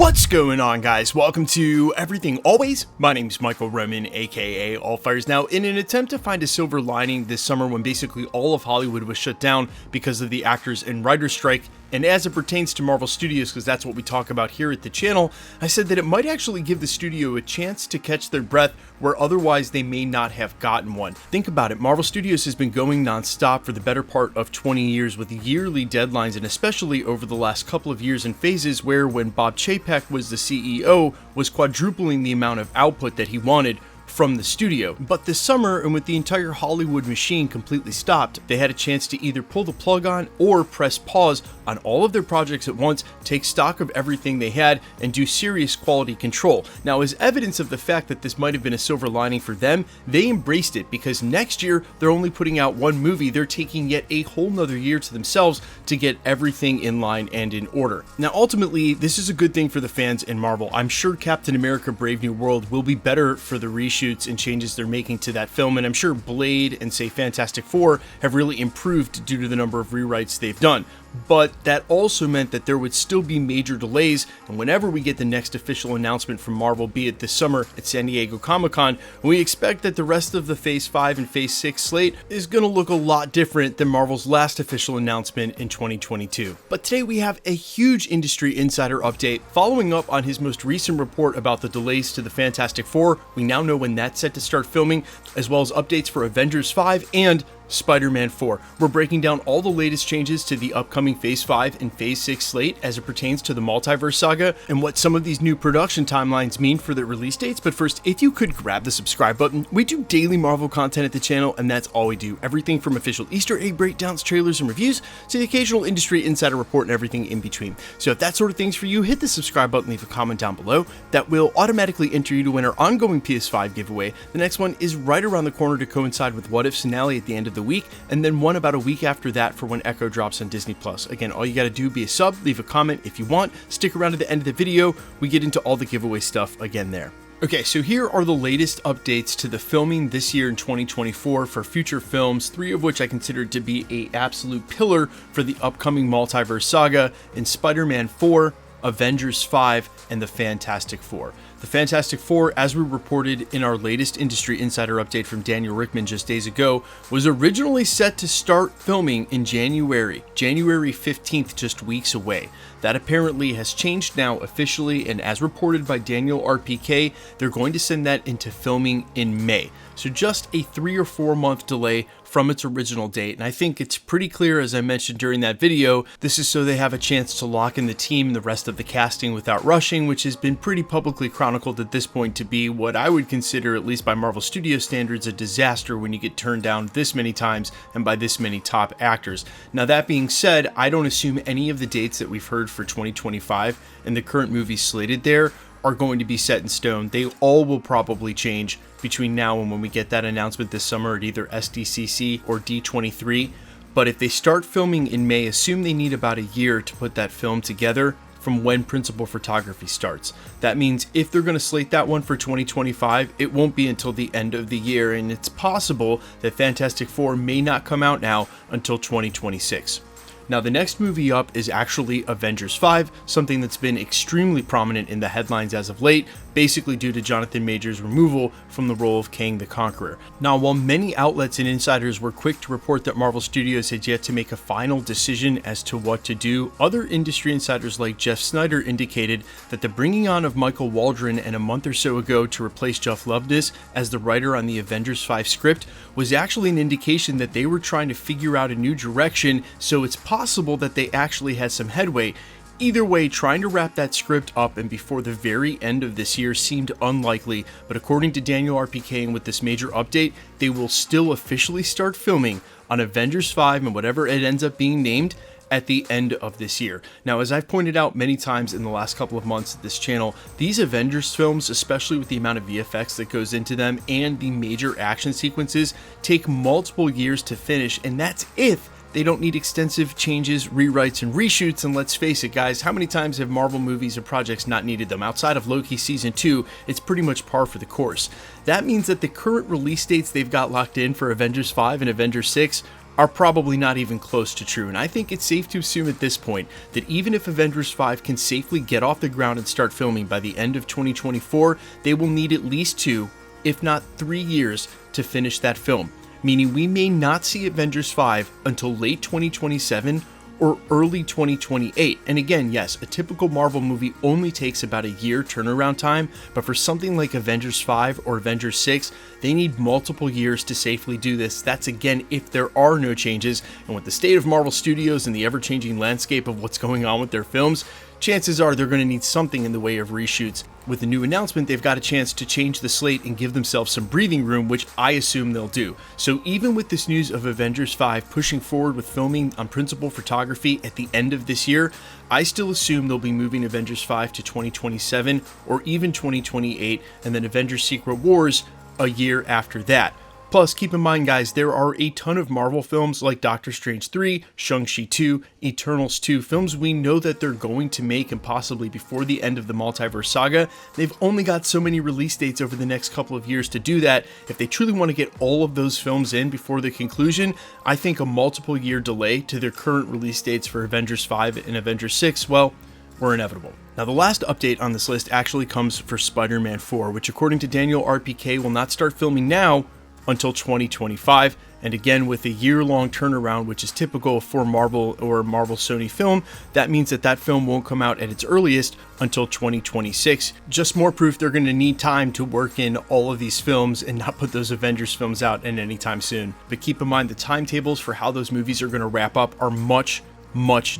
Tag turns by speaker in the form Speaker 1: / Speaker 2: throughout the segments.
Speaker 1: What's going on, guys? Welcome to Everything Always. My name's Michael Roman, aka Allfires. Now, in an attempt to find a silver lining this summer when basically all of Hollywood was shut down because of the actors and writers strike, and as it pertains to Marvel Studios, because that's what we talk about here at the channel, I said that it might actually give the studio a chance to catch their breath where otherwise they may not have gotten one. Think about it, Marvel Studios has been going non-stop for the better part of 20 years with yearly deadlines, and especially over the last couple of years in phases where when Bob Chapek was the CEO, was quadrupling the amount of output that he wanted from the studio. But this summer, and with the entire Hollywood machine completely stopped, they had a chance to either pull the plug on or press pause on all of their projects at once, take stock of everything they had, and do serious quality control. Now, as evidence of the fact that this might have been a silver lining for them, they embraced it, because next year they're only putting out one movie. They're taking yet a whole nother year to themselves to get everything in line and in order. Now, ultimately, this is a good thing for the fans in Marvel. I'm sure Captain America: Brave New World will be better for the reshoots and changes they're making to that film, and I'm sure Blade and, say, Fantastic Four have really improved due to the number of rewrites they've done. But that also meant that there would still be major delays, and whenever we get the next official announcement from Marvel, be it this summer at San Diego Comic-Con, we expect that the rest of the Phase 5 and Phase 6 slate is going to look a lot different than Marvel's last official announcement in 2022. But today we have a huge industry insider update. Following up on his most recent report about the delays to the Fantastic Four, we now know when that's set to start filming, as well as updates for Avengers 5 and Spider-Man 4. We're breaking down all the latest changes to the upcoming Phase 5 and Phase 6 slate as it pertains to the Multiverse saga, and what some of these new production timelines mean for the release dates. But first, if you could grab the subscribe button. We do daily Marvel content at the channel, and that's all we do. Everything from official Easter egg breakdowns, trailers, and reviews, to the occasional industry insider report and everything in between. So if that sort of thing's for you, hit the subscribe button, leave a comment down below. That will automatically enter you to win our ongoing PS5 giveaway. The next one is right around the corner to coincide with What If's finale at the end of the week, and then one about a week after that for when Echo drops on Disney+. Again, all you gotta do, be a sub, leave a comment if you want, stick around to the end of the video, we get into all the giveaway stuff again there. Okay, so here are the latest updates to the filming this year in 2024 for future films, 3 of which I consider to be an absolute pillar for the upcoming Multiverse saga in Spider-Man 4, Avengers 5, and the Fantastic Four. The Fantastic Four, as we reported in our latest industry insider update from Daniel Rickman just days ago, was originally set to start filming in January 15th, just weeks away. That apparently has changed now officially, and as reported by Daniel RPK, they're going to send that into filming in May. So just a 3 or 4 month delay from its original date, and I think it's pretty clear, as I mentioned during that video, this is so they have a chance to lock in the team and the rest of the casting without rushing, which has been pretty publicly chronicled at this point to be what I would consider, at least by Marvel Studios standards, a disaster when you get turned down this many times and by this many top actors. Now, that being said, I don't assume any of the dates that we've heard for 2025 and the current movies slated there are going to be set in stone. They all will probably change between now and when we get that announcement this summer at either SDCC or D23. But if they start filming in May, assume they need about a year to put that film together from when principal photography starts. That means if they're going to slate that one for 2025, it won't be until the end of the year, and it's possible that Fantastic Four may not come out now until 2026. Now, the next movie up is actually Avengers 5, something that's been extremely prominent in the headlines as of late, basically due to Jonathan Majors' removal from the role of Kang the Conqueror. Now, while many outlets and insiders were quick to report that Marvel Studios had yet to make a final decision as to what to do, other industry insiders like Jeff Snyder indicated that the bringing on of Michael Waldron and a month or so ago to replace Jeff Loveness as the writer on the Avengers 5 script was actually an indication that they were trying to figure out a new direction, so it's possible that they actually had some headway. Either way, trying to wrap that script up and before the very end of this year seemed unlikely, but according to Daniel RPK and with this major update, they will still officially start filming on Avengers 5 and whatever it ends up being named at the end of this year. Now, as I've pointed out many times in the last couple of months at this channel, these Avengers films, especially with the amount of VFX that goes into them and the major action sequences, take multiple years to finish, and that's if they don't need extensive changes, rewrites, and reshoots. And let's face it, guys, how many times have Marvel movies or projects not needed them? Outside of Loki Season 2, it's pretty much par for the course. That means that the current release dates they've got locked in for Avengers 5 and Avengers 6 are probably not even close to true, and I think it's safe to assume at this point that even if Avengers 5 can safely get off the ground and start filming by the end of 2024, they will need at least 2, if not 3 years to finish that film, meaning we may not see Avengers 5 until late 2027 or early 2028. And again, yes, a typical Marvel movie only takes about a year turnaround time, but for something like Avengers 5 or Avengers 6, they need multiple years to safely do this. That's again, if there are no changes, and with the state of Marvel Studios and the ever-changing landscape of what's going on with their films, chances are they're going to need something in the way of reshoots. With the new announcement, they've got a chance to change the slate and give themselves some breathing room, which I assume they'll do. So even with this news of Avengers 5 pushing forward with filming on principal photography at the end of this year, I still assume they'll be moving Avengers 5 to 2027 or even 2028, and then Avengers Secret Wars a year after that. Plus, keep in mind, guys, there are a ton of Marvel films like Doctor Strange 3, Shang-Chi 2, Eternals 2, films we know that they're going to make and possibly before the end of the Multiverse saga. They've only got so many release dates over the next couple of years to do that. If they truly want to get all of those films in before the conclusion, I think a multiple year delay to their current release dates for Avengers 5 and Avengers 6, well, were inevitable. Now, the last update on this list actually comes for Spider-Man 4, which according to Daniel RPK will not start filming now until 2025, and again with a year-long turnaround, which is typical for Marvel or Marvel Sony film, that means that film won't come out at its earliest until 2026. Just more proof they're going to need time to work in all of these films and not put those Avengers films out in any time soon. But keep in mind the timetables for how those movies are going to wrap up are much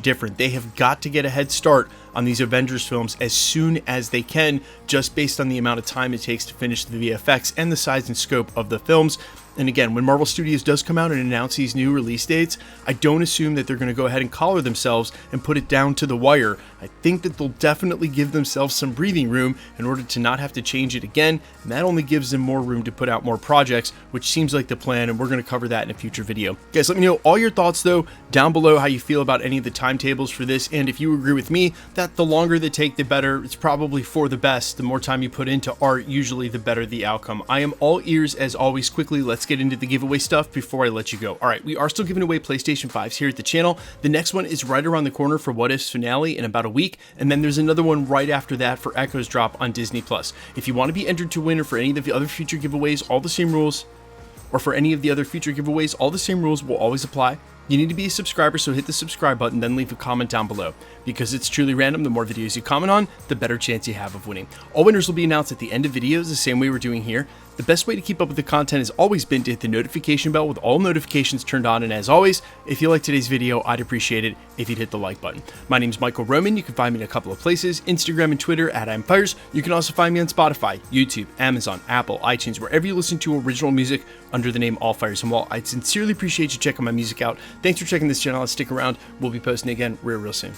Speaker 1: different. They have got to get a head start on these Avengers films as soon as they can, just based on the amount of time it takes to finish the VFX and the size and scope of the films. And again, when Marvel Studios does come out and announce these new release dates, I don't assume that they're going to go ahead and collar themselves and put it down to the wire. I think that they'll definitely give themselves some breathing room in order to not have to change it again, and that only gives them more room to put out more projects, which seems like the plan, and we're going to cover that in a future video. Guys, let me know all your thoughts though down below, how you feel about any of the timetables for this, and if you agree with me that the longer they take, the better. It's probably for the best. The more time you put into art, usually the better the outcome. I am all ears as always. Quickly, let's get into the giveaway stuff before I let you go. All right, we are still giving away PlayStation 5s here at the channel. The next one is right around the corner for What If's finale in about a week, and then there's another one right after that for Echo's drop on Disney+. If you want to be entered to win or for any of the other future giveaways, all the same rules, or for any of the other future giveaways, all the same rules will always apply. You need to be a subscriber, so hit the subscribe button, then leave a comment down below. Because it's truly random, the more videos you comment on, the better chance you have of winning. All winners will be announced at the end of videos, the same way we're doing here. The best way to keep up with the content has always been to hit the notification bell with all notifications turned on, and as always, if you like today's video, I'd appreciate it if you'd hit the like button. My name's Michael Roman. You can find me in a couple of places, Instagram and Twitter at @I'mFires. You can also find me on Spotify, YouTube, Amazon, Apple, iTunes, wherever you listen to original music under the name All Fires. And while I sincerely appreciate you checking my music out, thanks for checking this channel out. Stick around. We'll be posting again real soon.